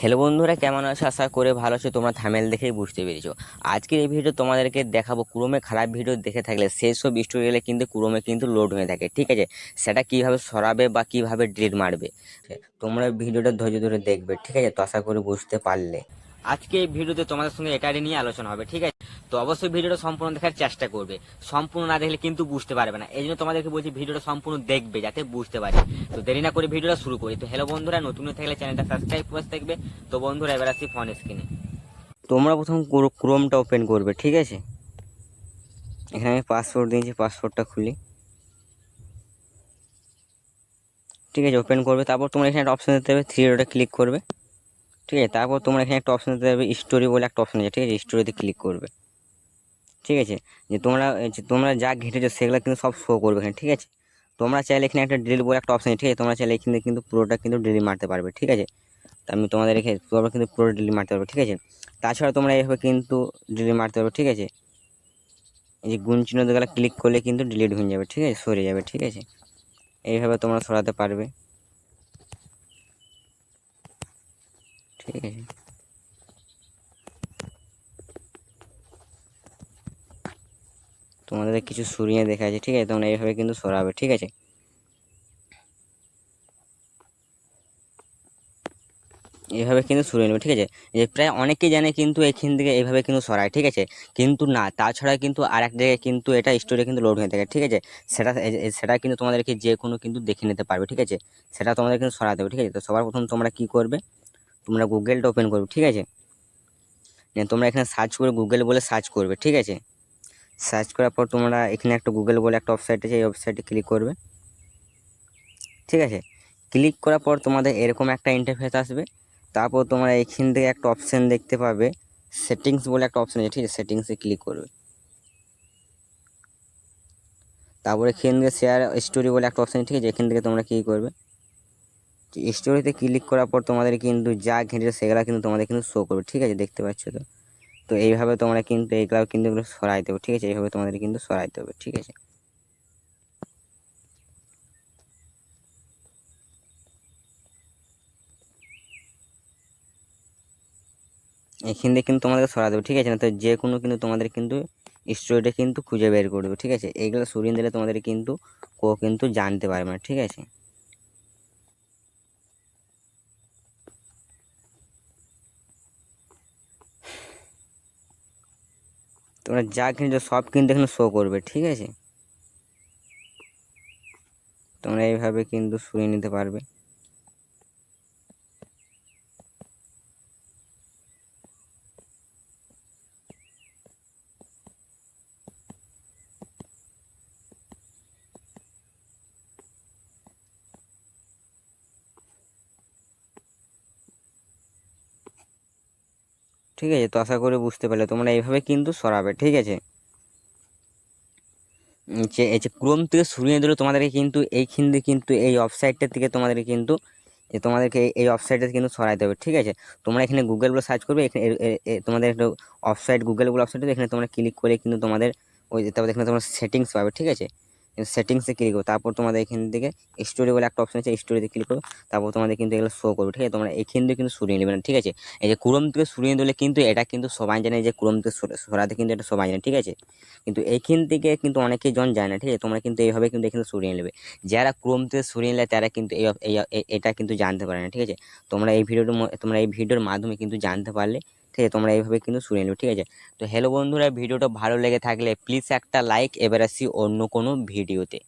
Hello বন্ধুরা, কেমন আছো? আশা করে ভালো আছো। তোমরা থামেল দেখেই বুঝতে পেরেছো। আজকের এই ভিডিও তোমাদেরকে দেখাবো ক্রোমে খারাপ ভিডিও দেখে থাকলে সেই সব স্টোরিয়ালে কিন্তু ক্রোমে কিন্তু লোড হয়ে থাকে, ঠিক আছে? সেটা কিভাবে সরাবে বা কিভাবে ডিলিট মারবে তোমরা ভিডিওটা ধৈর্য ধরে দেখবে, ঠিক আছে? তো আশা করি বুঝতে পারলে। আজকে এই ভিডিওতে তোমাদের সঙ্গে এটাই নিয়ে আলোচনা হবে, ঠিক আছে? তো অবশ্যই ভিডিওটা সম্পূর্ণ দেখার চেষ্টা করবে। সম্পূর্ণ না দেখলে কিন্তু বুঝতে পারবে না, এই জন্য তোমাদেরকে বলছি ভিডিওটা সম্পূর্ণ দেখবে যাতে বুঝতে পারে। তো দেরি না করে ভিডিওটা শুরু করি। তো হ্যালো বন্ধুরা, নতুন থাকলে চ্যানেলটা সাবস্ক্রাইব করে দেখবে। তো বন্ধুরা, এবার আসি ফোন স্ক্রিনে। তোমরা প্রথম ক্রোমটা ওপেন করবে, ঠিক আছে? এখানে আমি পাসওয়ার্ড দিয়েছি, পাসওয়ার্ডটা খুলি, ঠিক আছে? ওপেন করবে, তারপর তোমরা এখানে একটা অপশন দিতে হবে, থ্রি ডটে ক্লিক করবে, ঠিক আছে? তারপর তোমরা এখানে একটা অপশন দিতে হবে, স্টোরি বলে একটা অপশন আছে, ঠিক আছে? স্টোরিতে ক্লিক করবে, ঠিক আছে? যে তোমরা যা ঘেটেছো সেগুলো কিন্তু সব শো করবে এখানে, ঠিক আছে? তোমরা চাইলে এখানে একটা ডিলিট বলে একটা অপশন আছে, ঠিক আছে? তোমরা চাইলে এখানে কিন্তু পুরোটা কিন্তু ডিলিট মারতে পারবে, ঠিক আছে? তো আমি তোমাদের এখানে তোমরা কিন্তু পুরো ডিলিট মারতে পারবে, ঠিক আছে? তাছাড়া তোমরা এইভাবে কিন্তু ডিলিট মারতে পারবে, ঠিক আছে? এই যে গুণ চিহ্ন গেলে ক্লিক করলে কিন্তু ডিলিট হয়ে যাবে, ঠিক আছে? সরে যাবে, ঠিক আছে? এইভাবে তোমরা সরাতে পারবে, ঠিক আছে? তোমাদের কিছু সরিয়ে দেখা আছে, ঠিক আছে? তোমরা এইভাবে কিন্তু সরাবে, ঠিক আছে? এইভাবে কিন্তু সরিয়ে নেবে, ঠিক আছে? যে প্রায় অনেকেই জানে কিন্তু এখান থেকে এইভাবে কিন্তু সরায়, ঠিক আছে? কিন্তু না, তাছাড়া কিন্তু আর এক জায়গায় কিন্তু এটা স্টোরে কিন্তু লোড হয়ে থাকে, ঠিক আছে? সেটা কিন্তু তোমাদেরকে যে কোনো কিন্তু দেখে নিতে পারবে, ঠিক আছে? সেটা তোমাদের কিন্তু সরাতে হবে, ঠিক আছে? তো সবার প্রথম তোমরা কি করবে, তোমরা গুগলটা ওপেন করবে, ঠিক আছে? তোমরা এখানে সার্চ করে গুগল বলে সার্চ করবে, ঠিক আছে? সার্চ করার পর তোমরা এখানে একটা গুগল বলে একটা ওয়েবসাইট আছে, এই ওয়েবসাইটে ক্লিক করবে, ঠিক আছে? ক্লিক করার পর তোমাদের এরকম একটা ইন্টারফেস আসবে। তারপর তোমরা এখান থেকে একটা অপশান দেখতে পাবে, সেটিংস বলে একটা অপশান আছে, ঠিক আছে? সেটিংসে ক্লিক করবে। তারপরে এখান থেকে শেয়ার স্টোরি বলে একটা অপশান, ঠিক আছে? এখান থেকে তোমরা কী করবে, স্টোরিতে ক্লিক করার পর তোমাদের কিন্তু যা ঘেঁটেছে সেগুলো কিন্তু তোমাদের কিন্তু শো করবে, ঠিক আছে? দেখতে পাচ্ছ তো? তো এইভাবে তোমরা কিন্তু এইগুলো কিন্তু এগুলো সরাইতে হবে, ঠিক আছে? এইভাবে তোমাদের কিন্তু সরাইতে হবে, ঠিক আছে? এখান থেকে কিন্তু তোমাদের সরাতে হবে, ঠিক আছে? না তো যে কোনো কিন্তু তোমাদের কিন্তু স্টোরিটা কিন্তু খুঁজে বের করে দেবে, ঠিক আছে? এইগুলো সরিয়ে দিলে তোমাদের কিন্তু কিন্তু জানতে পারবে না, ঠিক আছে? তোমরা যা কিন্তু সব কিন্তু এখানে শো করবে, ঠিক আছে? তোমরা এইভাবে কিন্তু সরিয়ে নিতে পারবে। ঠিক আছে? তো আশা করি বুঝতে পারলে তোমরা এইভাবে কিন্তু সরাবে, ঠিক আছে? এই যে ক্রোম থেকে সরিয়ে দিলে তোমাদেরকে কিন্তু এইখান থেকে কিন্তু এই ওয়েবসাইটটা থেকে তোমাদেরকে কিন্তু তোমাদেরকে এই ওয়েবসাইটে কিন্তু সরাইতে হবে, ঠিক আছে? তোমরা এখানে গুগল বলে সার্চ করবে, এখানে তোমাদের একটা ওয়েবসাইট, গুগল বলে ওয়েবসাইট, এখানে তোমরা ক্লিক করে কিন্তু তোমাদের ওই তারপর এখানে তোমরা সেটিংস পাবে, ঠিক আছে? সেটিংসে ক্লিক করো, তারপর তোমাদের এখান থেকে স্টোরি বলে একটা অপশন আছে, স্টোরিতে ক্লিক করো। তারপর তোমাদের কিন্তু এগুলো শো করবে, ঠিক আছে? তোমরা এখান থেকে কিন্তু সরিয়ে নেবে না, ঠিক আছে? এই যে ক্রোম থেকে সরিয়ে দিলে কিন্তু এটা কিন্তু সবাই জানে যে ক্রোম থেকে সরাতে কিন্তু এটা সবাই জানে, ঠিক আছে? কিন্তু এইখান থেকে কিন্তু অনেকেই জন যায় না, ঠিক আছে? তোমরা কিন্তু এইভাবে কিন্তু এখানে সরিয়ে নেবে। যারা ক্রোম থেকে সরিয়ে নেয় তারা কিন্তু এটা কিন্তু জানতে পারে না, ঠিক আছে? তোমরা এই ভিডিওর মাধ্যমে কিন্তু জানতে পারলে, ঠিক আছে? তোমরা এইভাবে কিন্তু সরিয়ে নেবে, ঠিক আছে? তো হ্যালো বন্ধুরা, ভিডিওটা ভালো লেগে থাকলে প্লিজ একটা লাইক। এবার আসি অন্য কোনো ভিডিওতে।